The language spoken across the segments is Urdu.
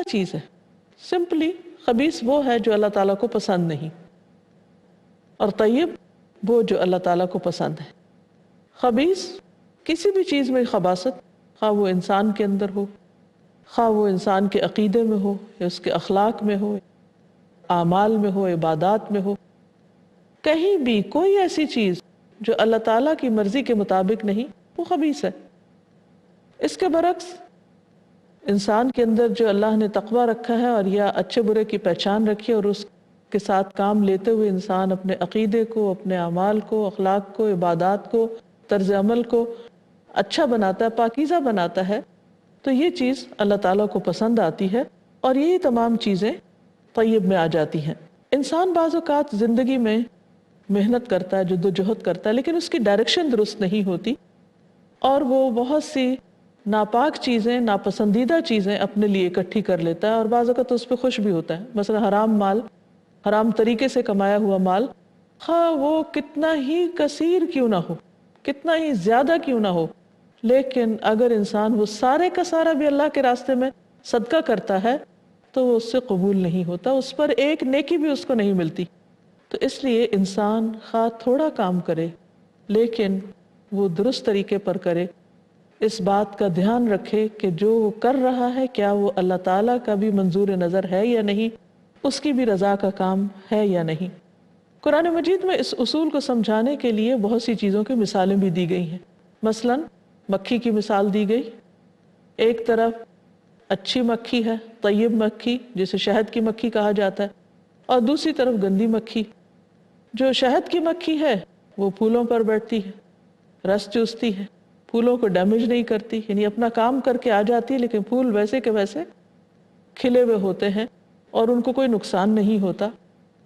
چیز ہے. سمپلی خبیث وہ ہے جو اللہ تعالیٰ کو پسند نہیں، اور طیب وہ جو اللہ تعالیٰ کو پسند ہے. خبیث کسی بھی چیز میں خباثت، خواہ وہ انسان کے اندر ہو، خواہ وہ انسان کے عقیدے میں ہو، یا اس کے اخلاق میں ہو، اعمال میں ہو، عبادات میں ہو، کہیں بھی کوئی ایسی چیز جو اللہ تعالیٰ کی مرضی کے مطابق نہیں، وہ خبیث ہے. اس کے برعکس انسان کے اندر جو اللہ نے تقویٰ رکھا ہے اور یا اچھے برے کی پہچان رکھی ہے، اور اس کے ساتھ کام لیتے ہوئے انسان اپنے عقیدے کو، اپنے اعمال کو، اخلاق کو، عبادات کو، طرز عمل کو اچھا بناتا ہے، پاکیزہ بناتا ہے، تو یہ چیز اللہ تعالیٰ کو پسند آتی ہے، اور یہی تمام چیزیں طیب میں آ جاتی ہیں. انسان بعض اوقات زندگی میں محنت کرتا ہے، جدوجہد کرتا ہے، لیکن اس کی ڈائریکشن درست نہیں ہوتی، اور وہ بہت سی ناپاک چیزیں، ناپسندیدہ چیزیں اپنے لیے اکٹھی کر لیتا ہے، اور بعض اوقات اس پہ خوش بھی ہوتا ہے. مثلا حرام مال، حرام طریقے سے کمایا ہوا مال، خواہ وہ کتنا ہی کثیر کیوں نہ ہو، کتنا ہی زیادہ کیوں نہ ہو، لیکن اگر انسان وہ سارے کا سارا بھی اللہ کے راستے میں صدقہ کرتا ہے تو وہ اس سے قبول نہیں ہوتا، اس پر ایک نیکی بھی اس کو نہیں ملتی. تو اس لیے انسان خواہ تھوڑا کام کرے لیکن وہ درست طریقے پر کرے، اس بات کا دھیان رکھے کہ جو وہ کر رہا ہے کیا وہ اللہ تعالیٰ کا بھی منظور نظر ہے یا نہیں، اس کی بھی رضا کا کام ہے یا نہیں. قرآن مجید میں اس اصول کو سمجھانے کے لیے بہت سی چیزوں کی مثالیں بھی دی گئی ہیں. مثلا مکھی کی مثال دی گئی. ایک طرف اچھی مکھی ہے، طیب مکھی جسے شہد کی مکھی کہا جاتا ہے، اور دوسری طرف گندی مکھی. جو شہد کی مکھی ہے وہ پھولوں پر بیٹھتی ہے، رس چوستی ہے، پھولوں کو ڈیمیج نہیں کرتی، یعنی اپنا کام کر کے آ جاتی ہے، لیکن پھول ویسے کے ویسے کھلے ہوئے ہوتے ہیں اور ان کو کوئی نقصان نہیں ہوتا.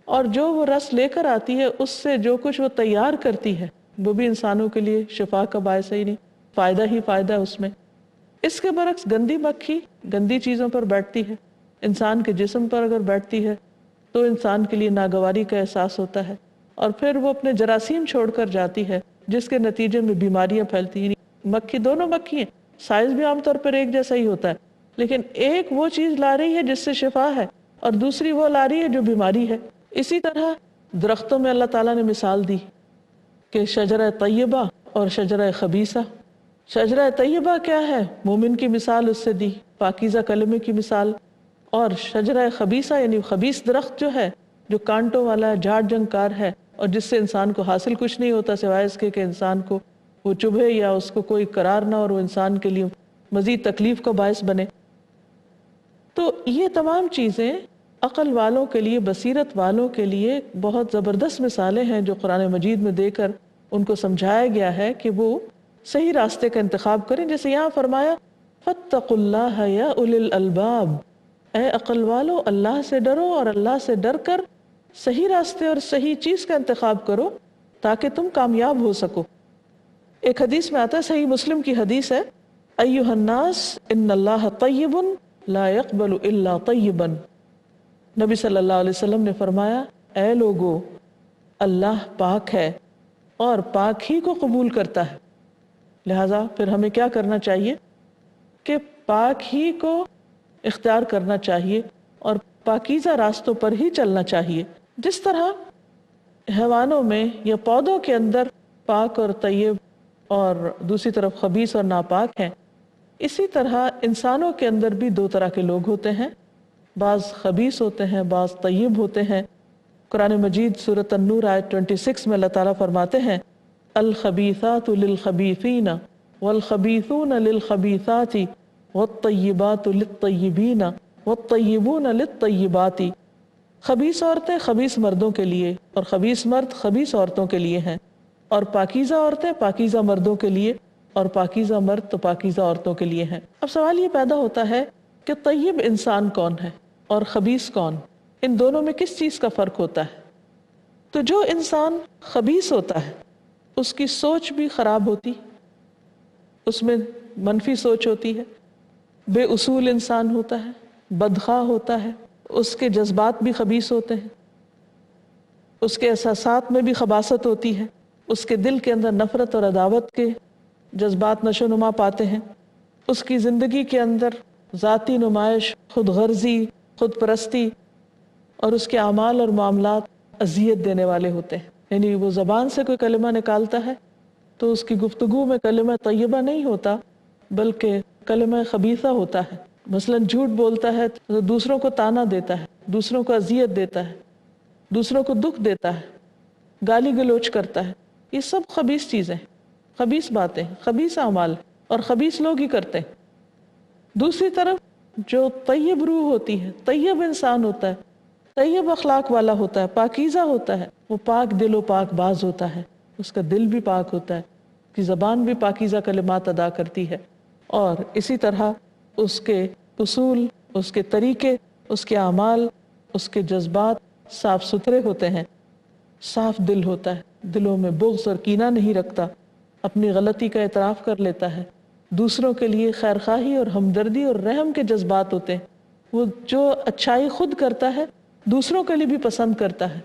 اور جو وہ رس لے کر آتی ہے اس سے جو کچھ وہ تیار کرتی ہے وہ بھی انسانوں کے لیے شفا کا باعث ہی نہیں، فائدہ ہی فائدہ اس میں. اس کے برعکس گندی مکھی گندی چیزوں پر بیٹھتی ہے، انسان کے جسم پر اگر بیٹھتی ہے تو انسان کے لیے ناگواری کا احساس ہوتا ہے، اور پھر وہ اپنے جراثیم چھوڑ کر جاتی ہے جس کے نتیجے میں بیماریاں پھیلتی ہیں. مکھی دونوں مکھی ہیں، سائز بھی عام طور پر ایک جیسا ہی ہوتا ہے، لیکن ایک وہ چیز لا رہی ہے جس سے شفا ہے اور دوسری وہ لا رہی ہے جو بیماری ہے. اسی طرح درختوں میں اللہ تعالیٰ نے مثال دی کہ شجرہ طیبہ اور شجرہ خبیثہ. شجرہ طیبہ کیا ہے؟ مومن کی مثال اس سے دی، پاکیزہ کلمے کی مثال. اور شجرہ خبیثہ یعنی خبیث درخت جو ہے، جو کانٹوں والا جھاڑ جھنکار ہے، اور جس سے انسان کو حاصل کچھ نہیں ہوتا سوائے اس کے کہ انسان کو وہ چبھے یا اس کو کوئی قرار نہ، اور وہ انسان کے لیے مزید تکلیف کا باعث بنے. تو یہ تمام چیزیں عقل والوں کے لیے، بصیرت والوں کے لیے بہت زبردست مثالیں ہیں جو قرآن مجید میں دے کر ان کو سمجھایا گیا ہے کہ وہ صحیح راستے کا انتخاب کریں. جیسے یہاں فرمایا فاتقوا اللہ یا اولی الالباب، اے عقل والو اللہ سے ڈرو، اور اللہ سے ڈر کر صحیح راستے اور صحیح چیز کا انتخاب کرو تاکہ تم کامیاب ہو سکو. ایک حدیث میں آتا ہے، صحیح مسلم کی حدیث ہے، ایھا الناس ان اللہ طیب لا يقبل الا طیبا. نبی صلی اللہ علیہ وسلم نے فرمایا، اے لوگو اللہ پاک ہے اور پاک ہی کو قبول کرتا ہے. لہذا پھر ہمیں کیا کرنا چاہیے کہ پاک ہی کو اختیار کرنا چاہیے اور پاکیزہ راستوں پر ہی چلنا چاہیے. جس طرح حیوانوں میں یا پودوں کے اندر پاک اور طیب اور دوسری طرف خبیث اور ناپاک ہیں، اسی طرح انسانوں کے اندر بھی دو طرح کے لوگ ہوتے ہیں، بعض خبیث ہوتے ہیں، بعض طیب ہوتے ہیں. قرآن مجید سورۃ النور آیت 26 میں اللہ تعالیٰ فرماتے ہیں، الخبیثات للخبیثین والخبیثون للخبیثات والطیبات للطیبین والطیبون للطیبات. خبیث عورتیں خبیث مردوں کے لیے اور خبیث مرد خبیث عورتوں کے لیے ہیں، اور پاکیزہ عورتیں پاکیزہ مردوں کے لیے اور پاکیزہ مرد تو پاکیزہ عورتوں کے لیے ہیں. اب سوال یہ پیدا ہوتا ہے کہ طیب انسان کون ہے اور خبیث کون؟ ان دونوں میں کس چیز کا فرق ہوتا ہے؟ تو جو انسان خبیث ہوتا ہے اس کی سوچ بھی خراب ہوتی، اس میں منفی سوچ ہوتی ہے، بے اصول انسان ہوتا ہے، بدخواہ ہوتا ہے، اس کے جذبات بھی خبیث ہوتے ہیں، اس کے احساسات میں بھی خباثت ہوتی ہے، اس کے دل کے اندر نفرت اور عداوت کے جذبات نشو و نما پاتے ہیں، اس کی زندگی کے اندر ذاتی نمائش، خود غرضی، خود پرستی اور اس کے اعمال اور معاملات اذیت دینے والے ہوتے ہیں. یعنی وہ زبان سے کوئی کلمہ نکالتا ہے تو اس کی گفتگو میں کلمہ طیبہ نہیں ہوتا بلکہ کلمہ خبیثہ ہوتا ہے. مثلا جھوٹ بولتا ہے تو دوسروں کو تانا دیتا ہے، دوسروں کو اذیت دیتا ہے، دوسروں کو دکھ دیتا ہے، گالی گلوچ کرتا ہے. یہ سب خبیث چیزیں، خبیث باتیں، خبیث اعمال اور خبیث لوگ ہی کرتے ہیں. دوسری طرف جو طیب روح ہوتی ہے، طیب انسان ہوتا ہے، طیب اخلاق والا ہوتا ہے، پاکیزہ ہوتا ہے، وہ پاک دل و پاک باز ہوتا ہے، اس کا دل بھی پاک ہوتا ہے، اس کی زبان بھی پاکیزہ کلمات ادا کرتی ہے. اور اسی طرح اس کے اصول، اس کے طریقے، اس کے اعمال، اس کے جذبات صاف ستھرے ہوتے ہیں، صاف دل ہوتا ہے، دلوں میں بغض اور کینہ نہیں رکھتا، اپنی غلطی کا اعتراف کر لیتا ہے، دوسروں کے لیے خیرخواہی اور ہمدردی اور رحم کے جذبات ہوتے ہیں. وہ جو اچھائی خود کرتا ہے دوسروں کے لیے بھی پسند کرتا ہے.